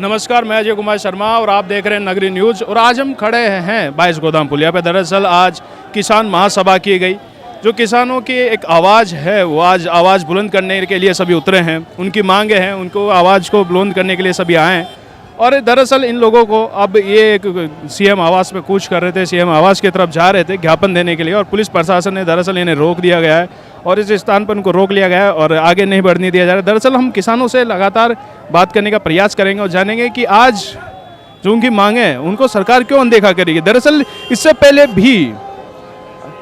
नमस्कार, मैं अजय कुमार शर्मा और आप देख रहे हैं नगरी न्यूज़। और आज हम खड़े हैं 22 गोदाम पुलिया पे। दरअसल आज किसान महासभा की गई। जो किसानों की एक आवाज़ है वो आज आवाज़ बुलंद करने के लिए सभी उतरे हैं। उनकी मांगे हैं, उनको आवाज़ को बुलंद करने के लिए सभी आए हैं। और दरअसल इन लोगों को अब ये एक सीएम आवास पे कूच कर रहे थे, सीएम आवास की तरफ जा रहे थे ज्ञापन देने के लिए, और पुलिस प्रशासन ने दरअसल इन्हें रोक दिया गया है और इस स्थान पर उनको रोक लिया गया है और आगे नहीं बढ़ने दिया जा रहा है। दरअसल हम किसानों से लगातार बात करने का प्रयास करेंगे और जानेंगे कि आज जो उनकी मांगे हैं उनको सरकार क्यों अनदेखा करेगी। दरअसल इससे पहले भी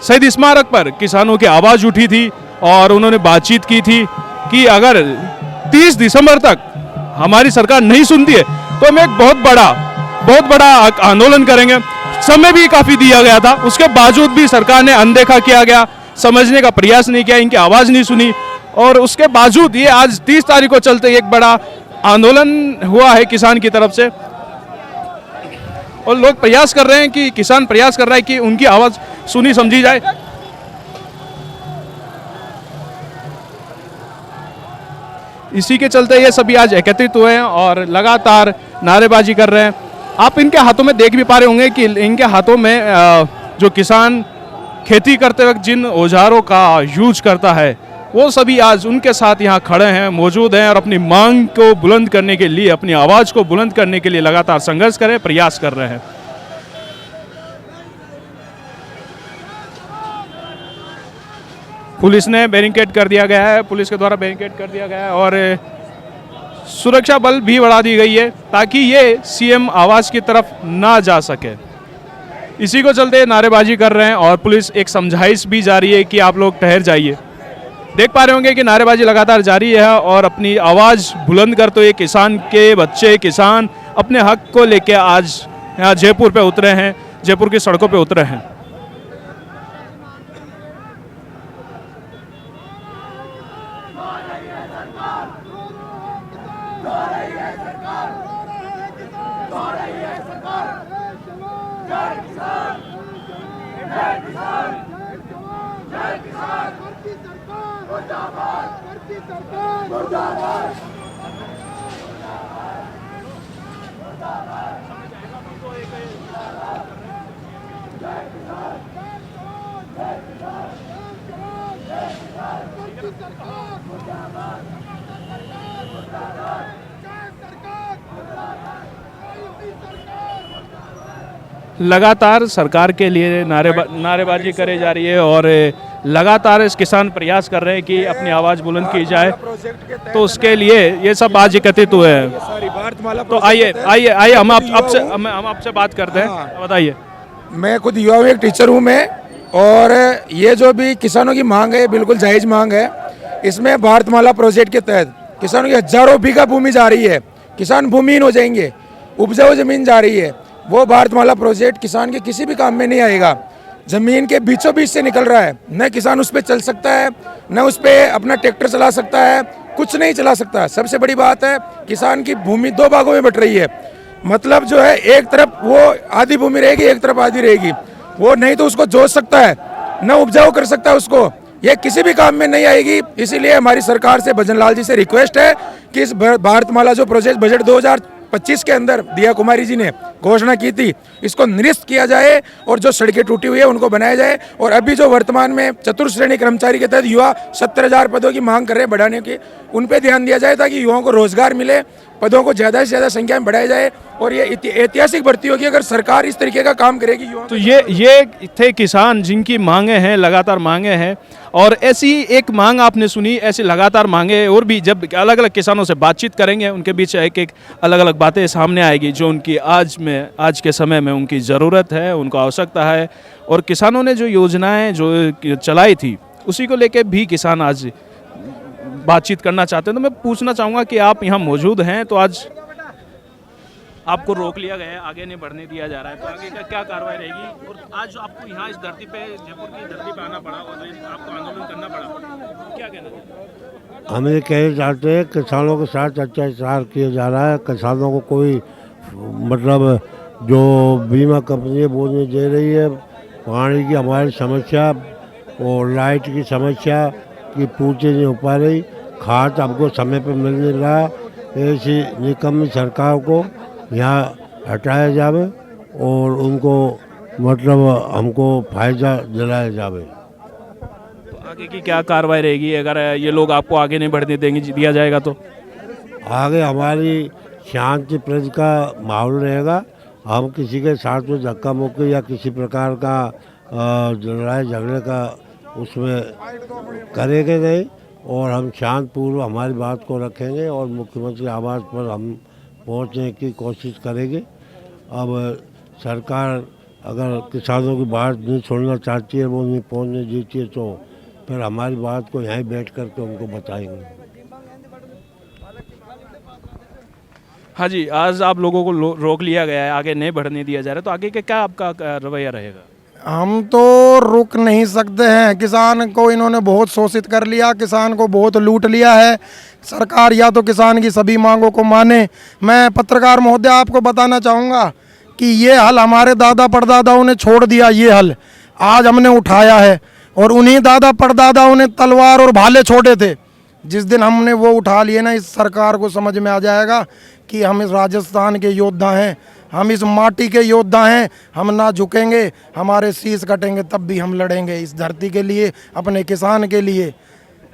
शहीद स्मारक पर किसानों की आवाज़ उठी थी और उन्होंने बातचीत की थी कि अगर 30 दिसंबर तक हमारी सरकार नहीं सुनती है तो हम एक बहुत बड़ा आंदोलन करेंगे। समय भी काफ़ी दिया गया था, उसके बावजूद भी सरकार ने अनदेखा किया गया, समझने का प्रयास नहीं किया, इनकी आवाज़ नहीं सुनी। और उसके बावजूद ये आज 30 तारीख को चलते एक बड़ा आंदोलन हुआ है किसान की तरफ से, और लोग प्रयास कर रहे हैं कि किसान प्रयास कर रहा है कि उनकी आवाज़ सुनी समझी जाए। इसी के चलते ये सभी आज एकत्रित हुए हैं और लगातार नारेबाजी कर रहे हैं। आप इनके हाथों में देख भी पा रहे होंगे कि इनके हाथों में जो किसान खेती करते वक्त जिन औजारों का यूज करता है वो सभी आज उनके साथ यहाँ खड़े हैं, मौजूद हैं और अपनी मांग को बुलंद करने के लिए, अपनी आवाज़ को बुलंद करने के लिए लगातार संघर्ष कर रहे हैं, प्रयास कर रहे हैं। पुलिस ने बैरिकेड कर दिया गया है, पुलिस के द्वारा बैरिकेड कर दिया गया है और सुरक्षा बल भी बढ़ा दी गई है ताकि ये सीएम आवास की तरफ ना जा सके। इसी को चलते नारेबाजी कर रहे हैं और पुलिस एक समझाइश भी जारी है कि आप लोग ठहर जाइए। देख पा रहे होंगे कि नारेबाजी लगातार जारी है और अपनी आवाज़ बुलंद करते हुए किसान के बच्चे, किसान अपने हक को लेके आज यहाँ जयपुर पे उतरे हैं, जयपुर की सड़कों पे उतरे हैं। लगातार सरकार के लिए नारेबाजी करे जा रही है और लगातार इस किसान प्रयास कर रहे हैं कि अपनी आवाज़ बुलंद की जाए, तो उसके लिए ये सब आज एकत्रित हुए हैं। तो आइए हम आपसे बात करते हैं। बताइए। मैं खुद युवा एक टीचर हूँ मैं, और ये जो भी किसानों की मांग है बिल्कुल जायज़ मांग है। इसमें भारतमाला प्रोजेक्ट के तहत किसानों की हजारों बीघा भूमि जा रही है, किसान भूमिहीन हो जाएंगे, उपजाऊ जमीन जा रही है। वो भारतमाला प्रोजेक्ट किसान के किसी भी काम में नहीं आएगा। ज़मीन के बीचों बीच से निकल रहा है, न किसान उस पर चल सकता है, न उस पर अपना ट्रैक्टर चला सकता है, कुछ नहीं चला सकता। सबसे बड़ी बात है किसान की भूमि 2 भागों में बट रही है। मतलब जो है एक तरफ वो आधी भूमि रहेगी, एक तरफ आधी रहेगी। वो नहीं तो उसको जोत सकता है, न उपजाऊ कर सकता है उसको, ये किसी भी काम में नहीं आएगी। इसीलिए हमारी सरकार से, भजन लाल जी से रिक्वेस्ट है कि इस भारतमाला जो प्रोजेक्ट बजट 2025 के अंदर दिया कुमारी जी ने घोषणा की थी, इसको निरस्त किया जाए और जो सड़कें टूटी हुई है उनको बनाया जाए। और अभी जो वर्तमान में चतुर्थ श्रेणी कर्मचारी के तहत युवा 70,000 पदों की मांग कर रहे हैं बढ़ाने की, उन पर ध्यान दिया जाए ताकि युवाओं को रोजगार मिले, पदों को ज़्यादा से ज़्यादा संख्या में बढ़ाया जाए। और ये ऐतिहासिक भर्ती होगी अगर सरकार इस तरीके का काम करेगी। तो ये थे किसान जिनकी मांगे हैं, लगातार मांगे हैं। और ऐसी एक मांग आपने सुनी, ऐसी लगातार मांगे और भी जब अलग अलग किसानों से बातचीत करेंगे उनके बीच एक अलग अलग बातें सामने आएगी जो उनकी आज के समय में उनकी ज़रूरत है, उनको आवश्यकता है। और किसानों ने जो योजनाएं जो चलाई थी उसी को लेके भी किसान आज बातचीत करना चाहते हैं। तो मैं पूछना चाहूँगा कि आप यहाँ मौजूद हैं, तो आज आपको रोक लिया गया है, आगे नहीं बढ़ने दिया जा रहा है, तो आगे का क्या कार्रवाई रहेगी? और आज आपको यहाँ इस धरती पे, जयपुर की धरती पे आना पड़ा और आपको आंदोलन करना पड़ा, क्या कहना चाहिए? हम ये कहना चाहते हैं किसानों के साथ अत्याचार किया जा रहा है। किसानों को कोई मतलब जो बीमा कंपनी वो नहीं दे रही है, पानी की हमारी समस्या और लाइट की समस्या की पूर्ति नहीं हो पा रही, खाद हमको समय पर मिल नहीं रहा ऐसी निकम्मी सरकार को यहाँ हटाया जावे और उनको मतलब हमको फायदा दिलाया जावे। तो आगे की क्या कार्रवाई रहेगी अगर ये लोग आपको आगे नहीं बढ़ने देंगे, दिया जाएगा तो? आगे हमारी शांति प्रद का माहौल रहेगा। हम किसी के साथ में धक्का मुक्की या किसी प्रकार का लड़ाई झगड़े का उसमें करेंगे नहीं और हम शांतपूर्व हमारी बात को रखेंगे और मुख्यमंत्री आवास पर हम पहुंचने की कोशिश करेंगे। अब सरकार अगर किसानों की बात नहीं सुनना चाहती है, वो नहीं पहुंचने देती है, तो फिर हमारी बात को यहीं बैठ कर के उनको बताएंगे। हाँ जी, आज आप लोगों को रोक लिया गया है, आगे नहीं बढ़ने दिया जा रहा है, तो आगे का क्या आपका रवैया रहेगा? हम तो रुक नहीं सकते हैं। किसान को इन्होंने बहुत शोषित कर लिया, किसान को बहुत लूट लिया है। सरकार या तो किसान की सभी मांगों को माने। मैं पत्रकार महोदय आपको बताना चाहूँगा कि ये हल हमारे दादा परदादाओं ने छोड़ दिया, ये हल आज हमने उठाया है और उन्हीं दादा परदादाओं ने तलवार और भाले छोड़े थे। जिस दिन हमने वो उठा लिए ना, इस सरकार को समझ में आ जाएगा कि हम इस राजस्थान के योद्धा हैं, हम इस माटी के योद्धा हैं, हम ना झुकेंगे, हमारे शीश कटेंगे तब भी हम लड़ेंगे इस धरती के लिए, अपने किसान के लिए।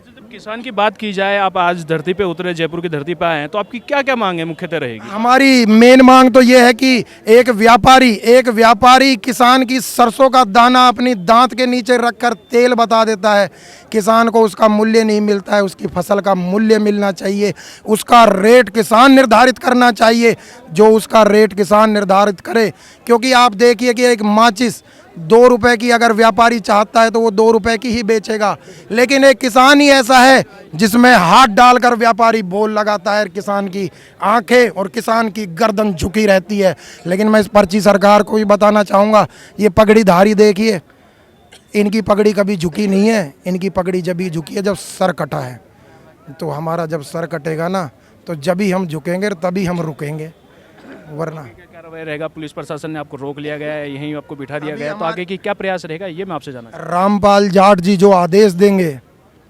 जब किसान की बात की जाए, आप आज धरती पे उतरे, जयपुर की धरती पे आए हैं, तो आपकी क्या क्या मांग है मुख्यतः रहेगी? हमारी मेन मांग तो ये है कि एक व्यापारी किसान की सरसों का दाना अपनी दांत के नीचे रखकर तेल बता देता है। किसान को उसका मूल्य नहीं मिलता है, उसकी फसल का मूल्य मिलना चाहिए, उसका रेट किसान निर्धारित करना चाहिए, जो उसका रेट किसान निर्धारित करे। क्योंकि आप देखिए कि एक माचिस 2 रुपए की अगर व्यापारी चाहता है तो वो 2 रुपए की ही बेचेगा, लेकिन एक किसान ही ऐसा है जिसमें हाथ डालकर व्यापारी बोल लगाता है। किसान की आंखें और किसान की गर्दन झुकी रहती है। लेकिन मैं इस पर्ची सरकार को भी बताना चाहूँगा, ये पगड़ीधारी देखिए, इनकी पगड़ी कभी झुकी नहीं है। इनकी पगड़ी जब भी झुकी है जब सर कटा है। तो हमारा जब सर कटेगा ना, तो जब ही हम झुकेंगे तभी हम रुकेंगे, वरना क्या रवैया रहेगा? पुलिस प्रशासन ने आपको रोक लिया गया है, यहीं आपको बिठा दिया गया है, तो आगे की क्या प्रयास रहेगा, ये मैं आपसे जानना चाहूँ। रामपाल जाट जी जो आदेश देंगे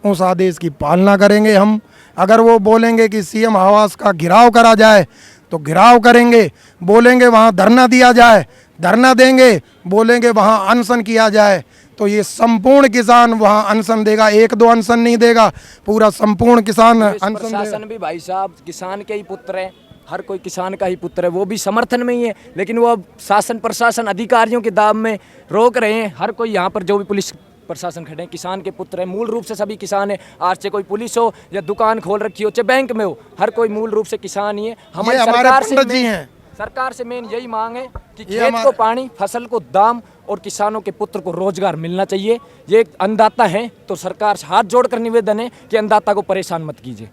उस आदेश की पालना करेंगे हम। अगर वो बोलेंगे कि सीएम आवास का घेराव करा जाए तो घेराव करेंगे, बोलेंगे वहाँ धरना दिया जाए धरना देंगे, बोलेंगे वहाँ अनशन किया जाए तो ये संपूर्ण किसान वहाँ अनशन देगा। 1-2 अनशन नहीं देगा, पूरा संपूर्ण किसान अनशन देगा। प्रशासन भी भाई साहब किसान के ही पुत्र हैं, हर कोई किसान का ही पुत्र है, वो भी समर्थन में ही है, लेकिन वो अब शासन प्रशासन अधिकारियों के दाब में रोक रहे हैं। हर कोई यहाँ पर जो भी पुलिस प्रशासन खड़े हैं किसान के पुत्र हैं, मूल रूप से सभी किसान है। आज से कोई पुलिस हो या दुकान खोल रखी हो चाहे बैंक में हो, हर कोई मूल रूप से किसान ही है। हमारी सरकार से मेन यही मांग है कि खेत को पानी, फसल को दाम और किसानों के पुत्र को रोजगार मिलना चाहिए। ये एक अन्नदाता है तो सरकार से हाथ जोड़कर निवेदन है कि अन्नदाता को परेशान मत कीजिए।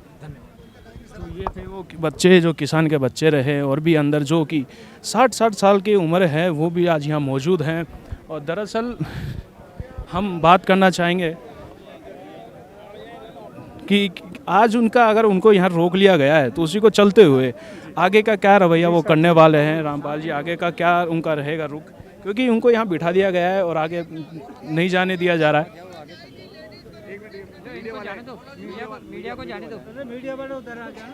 तो ये थे वो बच्चे जो किसान के बच्चे रहे, और भी अंदर जो कि 60 साल की उम्र है वो भी आज यहाँ मौजूद हैं। और दरअसल हम बात करना चाहेंगे कि आज उनका अगर उनको यहाँ रोक लिया गया है तो उसी को चलते हुए आगे का क्या रवैया वो करने वाले हैं रामपाल जी, आगे का क्या उनका रहेगा रुख, क्योंकि उनको यहाँ बिठा दिया गया है और आगे नहीं जाने दिया जा रहा है। मीडिया को जाने दो, मीडिया वाले उधर आ जाओ,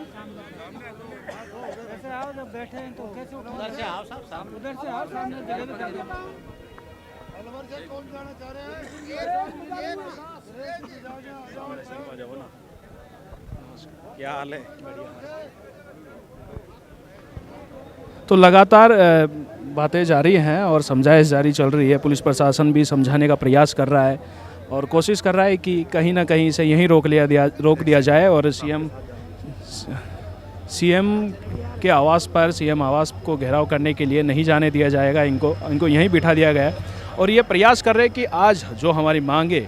कैसे आओ, जब बैठे हैं तो कैसे उधर से आओ, साहब उधर से आओ, सामने जगह कौन जाना चाह रहे हैं? क्या हाल है? तो लगातार बातें जारी हैं और समझाइश जारी चल रही है। पुलिस प्रशासन भी समझाने का प्रयास कर रहा है और कोशिश कर रहा है कि कहीं ना कहीं से यहीं रोक दिया जाए और सीएम के आवास पर, सीएम आवास को घेराव करने के लिए नहीं जाने दिया जाएगा। इनको यहीं बिठा दिया गया है और ये प्रयास कर रहे हैं कि आज जो हमारी मांगे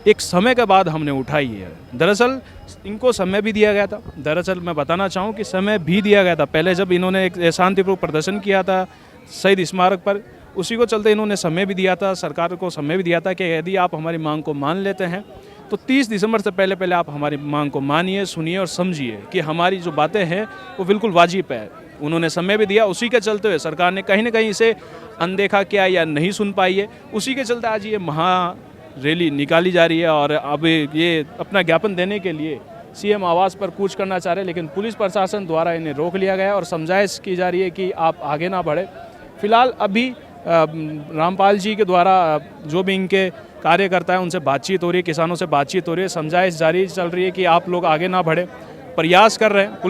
एक समय के बाद हमने उठाई है। दरअसल इनको समय भी दिया गया था, दरअसल मैं बताना चाहूँ कि समय भी दिया गया था। पहले जब इन्होंने एक शांतिपूर्ण प्रदर्शन किया था शहीद स्मारक पर, उसी को चलते इन्होंने समय भी दिया था, सरकार को समय भी दिया था कि यदि आप हमारी मांग को मान लेते हैं तो 30 दिसंबर से पहले आप हमारी मांग को मानिए, सुनिए और समझिए कि हमारी जो बातें हैं वो बिल्कुल वाजिब है। उन्होंने समय भी दिया, उसी के चलते हुए सरकार ने कहीं ना कहीं इसे अनदेखा किया या नहीं सुन पाई है। उसी के चलते आज ये महा रैली निकाली जा रही है और अब ये अपना ज्ञापन देने के लिए सीएम आवास पर कूच करना चाह रहे, लेकिन पुलिस प्रशासन द्वारा इन्हें रोक लिया गया और समझाइश की जा रही है कि आप आगे ना बढ़े। फिलहाल अभी रामपाल जी के द्वारा जो भी इनके कार्यकर्ता हैं उनसे बातचीत हो रही है, किसानों से बातचीत हो रही है, समझाइश जारी चल रही है कि आप लोग आगे ना बढ़े। प्रयास कर रहे हैं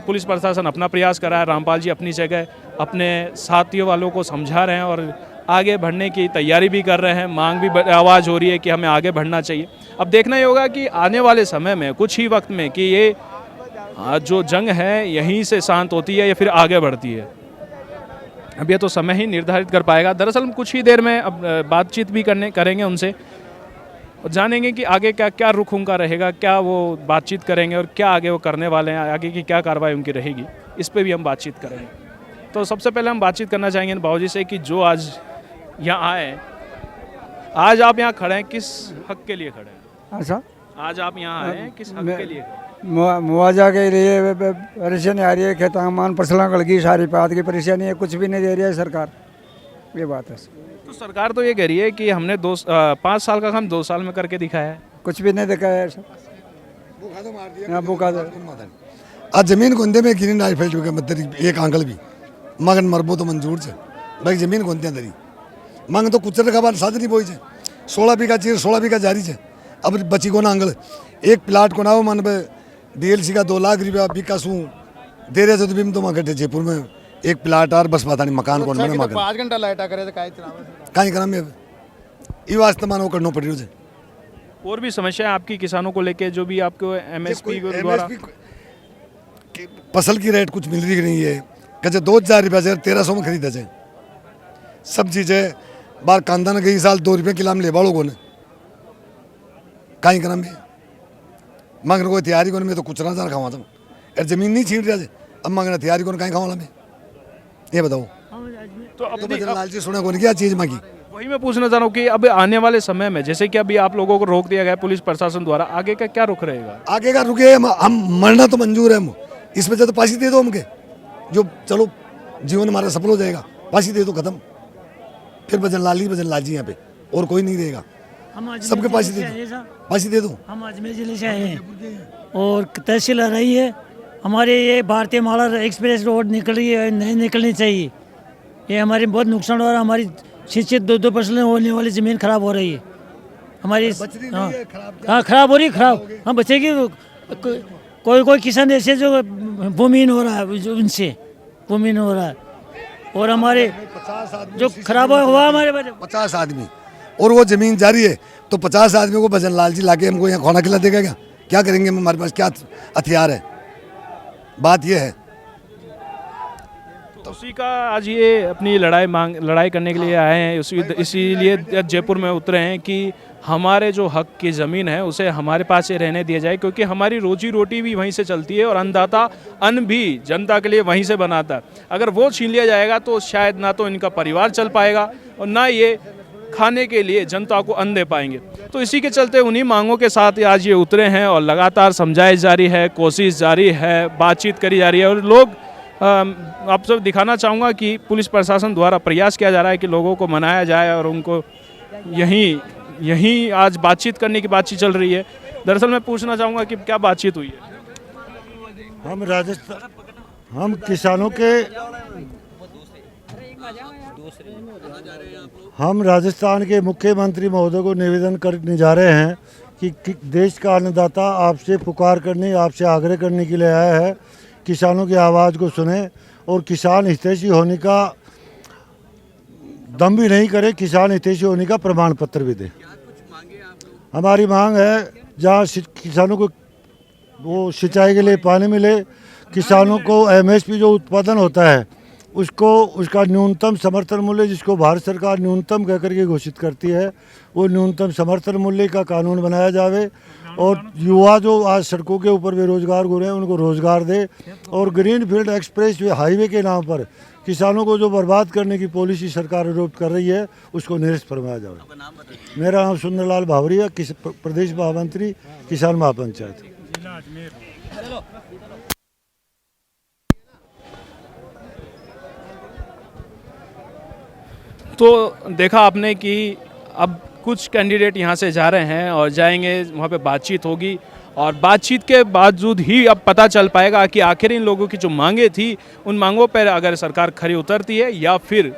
पुलिस प्रशासन अपना प्रयास कर रहा है, रामपाल जी अपनी जगह अपने साथियों वालों को समझा रहे हैं और आगे बढ़ने की तैयारी भी कर रहे हैं। मांग भी आवाज़ हो रही है कि हमें आगे बढ़ना चाहिए। अब देखना ही होगा कि आने वाले समय में कुछ ही वक्त में कि ये जो जंग है यहीं से शांत होती है या फिर आगे बढ़ती है, अब ये तो समय ही निर्धारित कर पाएगा। दरअसल कुछ ही देर में अब बातचीत भी करेंगे उनसे और जानेंगे कि आगे क्या रुख उनका रहेगा, क्या वो बातचीत करेंगे और क्या आगे वो करने वाले हैं, आगे की क्या कार्रवाई उनकी रहेगी, इस पर भी हम बातचीत करेंगे। तो सबसे पहले हम बातचीत करना चाहेंगे बाबूजी से कि जो आज यहाँ आए, आज आप यहाँ खड़े हैं किस हक के लिए खड़े हैं? अच्छा, आज आप यहाँ आए हैं किस हक के लिए? मुआवजा के लिए परेशानी आ रही है, खेतामान फसलों गल गई, सारी बात की परेशानी है, कुछ भी नहीं दे रही है सरकार, ये बात है। तो सरकार तो ये कह रही है कि हमने 5 साल का काम 2 साल में करके दिखाया है। कुछ भी नहीं दिखाया है, भूखा दो। आज जमीन कोंदे में गिरी नाई फैल चुके मतलब एक आंकल भी मगन मरबो तो मंजूर है भाई, जमीन कोंदे दरी मांग तो कुछ रखा साधन ही बोई है, 16 बीघा चाहिए, 16 बीघा जारी है। अब बची को ना आंगल एक प्लाट को ना वो मन डीएलसी का 2 लाख रुपया विकासू दे रहे थे, तो भी तो वहाँ जयपुर में एक प्लाट और बस पता नहीं मकान कौन बने, 5 घंटा लाइट करे तो कहीं करा में ये वास्ते मानो करना पड़ रही है। और भी समस्या है आपकी किसानों को लेके जो भी आपको एमएसपी के द्वारा फसल की रेट कुछ मिल रही नहीं है, कचे 2000 रुपया से 1300 में खरीदा जाए सब चीज़ें बार कांदा ने गई साल 2 रुपये किलो में ले बाड़ो को कहीं करम में मांगने को तैयारी को में तो कुछ ना खावा तुम यार जमीन नहीं छीन रहा अब मांगना तैयारी को कहीं खावा में ये बताओ। तो अपनी लालची सुना कौन क्या चीज़ मांगी, वही मैं पूछना चाह रहा हूँ कि अब आने वाले समय में जैसे कि अभी आप लोगों को रोक दिया गया पुलिस प्रशासन द्वारा, आगे का क्या रुख रहेगा? आगे का रुके हम मरना तो मंजूर है, हम इस वजह तो फांसी दे दो हमके, जो चलो जीवन हमारा सफल हो जाएगा, फांसी दे दो खत्म, फिर भजन लालजी यहाँ पे और कोई नहीं रहेगा, सबके फांसी दे दो, फांसी दे दो। हम अजमेर जिले से आए हैं और तहसील आ रही है हमारे, ये भारतीय माला एक्सप्रेस रोड निकल रही है, नहीं निकलनी चाहिए, ये हमारी बहुत नुकसान हो रहा है, हमारी 6-2 फसलें होने वाली ज़मीन खराब हो रही है हमारी। हाँ खराब हो रही, खराब हाँ बचेगी। कोई किसान ऐसे जो भूमिहीन हो रहा है, उनसे भूमिहीन हो रहा है, और हमारे जो खराब हुआ हमारे 50 आदमी और वो जमीन जारी है, तो 50 आदमी को भजन लाल जी लाके हमको यहाँ खाना खिला देगा क्या करेंगे? हमारे पास क्या हथियार है? बात ये है। तो उसी का आज ये अपनी लड़ाई करने के लिए आए हैं, इसीलिए जयपुर में उतरे हैं कि हमारे जो हक की ज़मीन है उसे हमारे पास ही रहने दिया जाए, क्योंकि हमारी रोजी रोटी भी वहीं से चलती है और अन्नदाता अन्न भी जनता के लिए वहीं से बनाता है। अगर वो छीन लिया जाएगा तो शायद ना तो इनका परिवार चल पाएगा और ना ये खाने के लिए जनता को अन्न दे पाएंगे। तो इसी के चलते उन्हीं मांगों के साथ आज ये उतरे हैं और लगातार समझाइश जारी है, कोशिश जारी है, बातचीत करी जा रही है और लोग आप सब दिखाना चाहूँगा कि पुलिस प्रशासन द्वारा प्रयास किया जा रहा है कि लोगों को मनाया जाए और उनको यहीं आज बातचीत करने की बातचीत चल रही है। दरअसल मैं पूछना चाहूँगा कि क्या बातचीत हुई है? हम किसानों के हम राजस्थान के मुख्यमंत्री महोदय को निवेदन करने जा रहे हैं कि देश का अन्नदाता आपसे पुकार करने, आपसे आग्रह करने के लिए आया है, किसानों की आवाज़ को सुने और किसान हितैषी होने का दम भी नहीं करे, किसान हितैषी होने का प्रमाण पत्र भी दे। हमारी मांग है जहाँ किसानों को वो सिंचाई के लिए पानी मिले, किसानों को एमएसपी जो उत्पादन होता है उसको उसका न्यूनतम समर्थन मूल्य, जिसको भारत सरकार न्यूनतम कह करके घोषित करती है, वो न्यूनतम समर्थन मूल्य का कानून बनाया जावे और युवा जो आज सड़कों के ऊपर बेरोजगार हो रहे हैं उनको रोजगार दे और ग्रीनफील्ड एक्सप्रेस हाईवे के नाम पर किसानों को जो बर्बाद करने की पॉलिसी सरकार आरोप कर रही है उसको निरस्त फरमाया जाए। मेरा नाम सुंदरलाल भावरिया, प्रदेश महामंत्री किसान महापंचायत। तो देखा आपने कि अब कुछ कैंडिडेट यहाँ से जा रहे हैं और जाएंगे, वहाँ पे बातचीत होगी और बातचीत के बावजूद ही अब पता चल पाएगा कि आखिर इन लोगों की जो मांगें थी उन मांगों पर अगर सरकार खरी उतरती है या फिर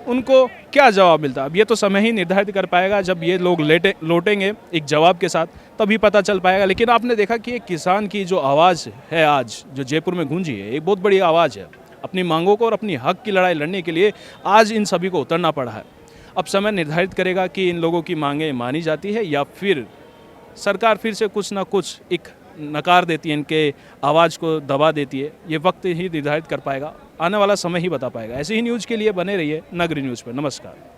उनको क्या जवाब मिलता है। अब ये तो समय ही निर्धारित कर पाएगा, जब ये लोग लौटेंगे एक जवाब के साथ तभी पता चल पाएगा। लेकिन आपने देखा कि एक किसान की जो आवाज़ है आज जो जयपुर में गूंजी है, एक बहुत बड़ी आवाज़ है। अपनी मांगों को और अपनी हक की लड़ाई लड़ने के लिए आज इन सभी को उतरना पड़ा है। अब समय निर्धारित करेगा कि इन लोगों की मांगें मानी जाती है या फिर सरकार फिर से कुछ ना कुछ एक नकार देती है, इनके आवाज़ को दबा देती है। ये वक्त ही निर्धारित कर पाएगा, आने वाला समय ही बता पाएगा। ऐसे ही न्यूज़ के लिए बने रहिए नगरी न्यूज़ पर। नमस्कार।